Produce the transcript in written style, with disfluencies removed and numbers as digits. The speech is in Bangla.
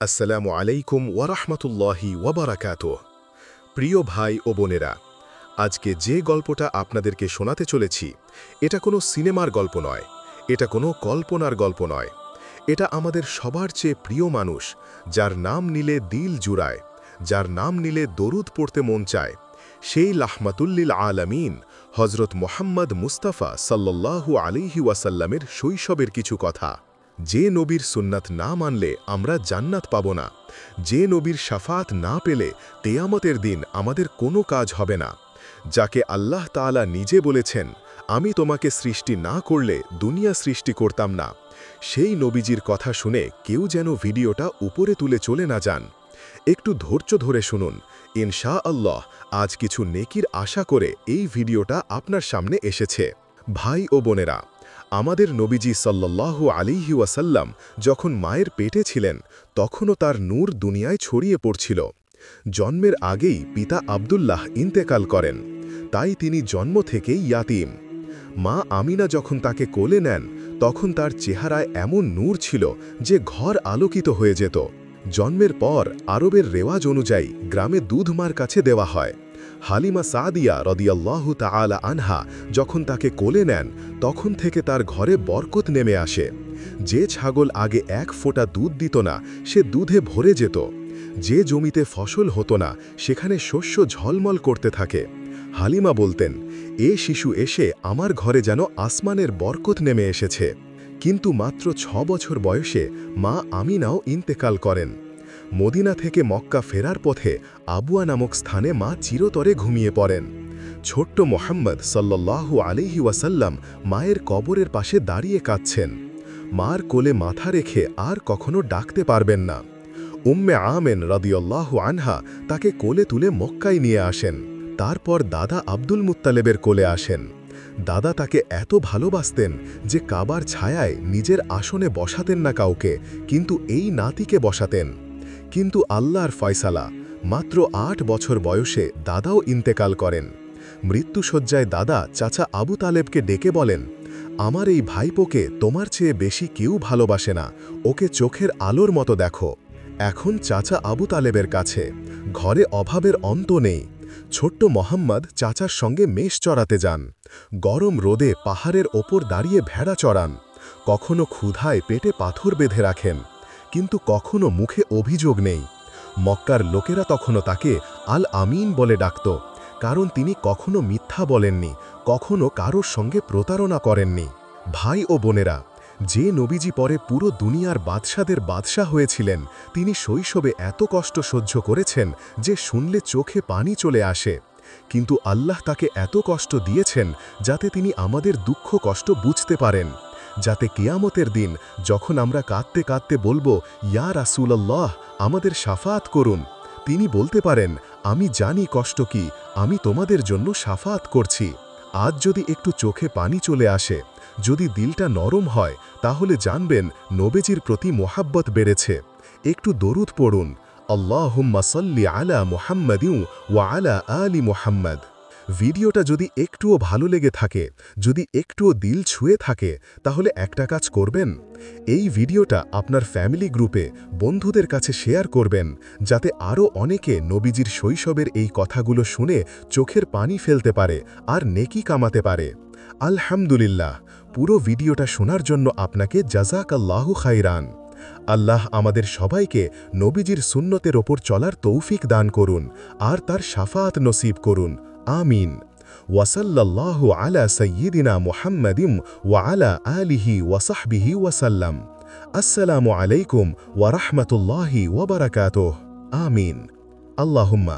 আসসালামু আলাইকুম ওয়ারাহমাতুল্লাহি ওয়াবারাকাতুহ। প্রিয় ভাই ও বোনেরা, আজকে যে গল্পটা আপনাদেরকে শোনাতে চলেছি এটা কোনো সিনেমার গল্প নয়, এটা কোনো কল্পনার গল্প নয়। এটা আমাদের সবার চেয়ে প্রিয় মানুষ, যার নাম নিলে দিল জুড়ায়, যার নাম নিলে দরুদ পড়তে মন চায়, সেই রাহমাতুল্লিল আলামিন হজরত মুহাম্মদ মুস্তাফা সাল্লাল্লাহু আলাইহি ওয়াসাল্লামের শৈশবের কিছু কথা। যে নবীর সুন্নাত না মানলে আমরা জান্নাত পাব না, যে নবীর শাফাত না পেলে কিয়ামতের দিন আমাদের কোনো কাজ হবে না, যাকে আল্লাহ তাআলা নিজে বলেছেন, আমি তোমাকে সৃষ্টি না করলে দুনিয়া সৃষ্টি করতাম না, সেই নবীজির কথা শুনে কেউ যেন ভিডিওটা উপরে তুলে চলে না যান। একটু ধৈর্য ধরে শুনুন, ইনশাআল্লাহ আজ কিছু নেকির আশা করে এই ভিডিওটা আপনার সামনে এসেছে। ভাই ও বোনেরা, আমাদের নবীজি সাল্লাল্লাহু আলাইহি ওয়াসাল্লাম যখন মায়ের পেটে ছিলেন তখনও তার নূর দুনিয়ায় ছড়িয়ে পড়ছিল। জন্মের আগেই পিতা আব্দুল্লাহ ইন্তেকাল করেন, তাই তিনি জন্ম থেকেই ইয়াতীম। মা আমিনা যখন তাকে কোলে নেন তখন তার চেহারায় এমন নূর ছিল যে ঘর আলোকিত হয়ে যেত। জন্মের পর আরবের রেওয়াজ অনুযায়ী গ্রামে দুধ মার কাছে দেওয়া হয়। হালিমা সাদিয়া রাদিয়াল্লাহু তাআলা আনহা যখন তাকে কোলে নেন তখন থেকে তার ঘরে বরকত নেমে আসে। যে ছাগল আগে এক ফোঁটা দুধ দিত না সে দুধে ভরে যেত, যে জমিতে ফসল হতো না সেখানে শস্য ঝলমল করতে থাকে। হালিমা বলতেন, এ শিশু এসে আমার ঘরে যেন আসমানের বরকত নেমে এসেছে। কিন্তু মাত্র 6 বছর বয়সে মা আমিনাও ইন্তেকাল করেন। মদিনা থেকে মক্কা ফেরার পথে আবুয়া নামক স্থানে মা চিরতরে ঘুমিয়ে পড়েন। ছোট্ট মুহাম্মদ সাল্লাল্লাহু আলাইহি ওয়াসাল্লাম মায়ের কবরের পাশে দাঁড়িয়ে কাঁদছেন। মার কোলে মাথা রেখে আর কখনো ডাকতে পারবেন না। উম্মে আমেন রাদিয়াল্লাহু আনহা তাকে কোলে তুলে মক্কায় নিয়ে আসেন। তারপর দাদা আব্দুল মুত্তালেবের কোলে আসেন। দাদা তাকে এত ভালোবাসতেন যে কাবার ছায়ায় নিজের আসনে বসাতেন না কাউকে, কিন্তু এই নাতিকে বসাতেন। কিন্তু আল্লাহর ফয়সালা, মাত্র 8 বছর বয়সে দাদাও ইন্তেকাল করেন। মৃত্যুশয্যায় দাদা চাচা আবু তালেবকে ডেকে বলেন, আমার এই ভাইপোকে তোমার চেয়ে বেশি কেউ ভালোবাসে না, ওকে চোখের আলোর মতো দেখো। এখন চাচা আবু তালেবের কাছে ঘরে অভাবের অন্ত নেই। ছোট্ট মোহাম্মদ চাচার সঙ্গে মেষ চড়াতে যান, গরম রোদে পাহাড়ের ওপর দাঁড়িয়ে ভেড়া চড়ান, কখনো ক্ষুধায় পেটে পাথর বেঁধে রাখেন, কিন্তু কখনো মুখে অভিযোগ নেই। মক্কার লোকেরা তখনও তাকে আল আমিন বলে ডাকত, কারণ তিনি কখনো মিথ্যা বলেননি, কখনো কারোর সঙ্গে প্রতারণা করেননি। ভাই ও বোনেরা, যে নবীজি পরে পুরো দুনিয়ার বাদশাদের বাদশাহ হয়েছিলেন, তিনি শৈশবে এত কষ্ট সহ্য করেছেন যে শুনলে চোখে পানি চলে আসে। কিন্তু আল্লাহ তাকে এত কষ্ট দিয়েছেন যাতে তিনি আমাদের দুঃখ কষ্ট বুঝতে পারেন, যাতে কিয়ামতের দিন যখন আমরা কাঁদতে কাঁদতে বলবো, ইয়া রাসূলুল্লাহ আমাদের শাফাত করুন, তিনি বলতে পারেন, আমি জানি কষ্ট কি, আমি তোমাদের জন্য শাফাত করছি। আজ যদি একটু চোখে পানি চলে আসে, যদি দিলটা নরম হয়, তাহলে জানবেন নবীজির প্রতি মোহাব্বত বেড়েছে। একটু দরুদ পড়ুন, আল্লাহুম্মা সাল্লি আলা মুহাম্মাদিন ওয়া আলা আলি মুহাম্মাদ। ভিডিওটা যদি একটুও ভালো লেগে থাকে, যদি একটুও দিল ছুঁয়ে থাকে, তাহলে একটা কাজ করবেন, এই ভিডিওটা আপনার ফ্যামিলি গ্রুপে বন্ধুদের কাছে শেয়ার করবেন, যাতে আরও অনেকে নবীজির শৈশবের এই কথাগুলো শুনে চোখের পানি ফেলতে পারে আর নেকি কামাতে পারে। আলহামদুলিল্লাহ, পুরো ভিডিওটা শোনার জন্য আপনাকে জাযাকাল্লাহু খাইরান। আল্লাহ আমাদের সবাইকে নবীজির সুন্নতের ওপর চলার তৌফিক দান করুন আর তার শাফাত নসিব করুন, আমিন। ওয়াসাল্লাল্লাহু আলা সাইয়্যিদিনা মুহাম্মাদিন ওয়া আলা আলিহি ওয়া সাহবিহি ওয়াসাল্লাম। আসসালামু আলাইকুম ওয়া রাহমাতুল্লাহি ওয়া বারাকাতুহু। আমিন। আল্লাহুম্মা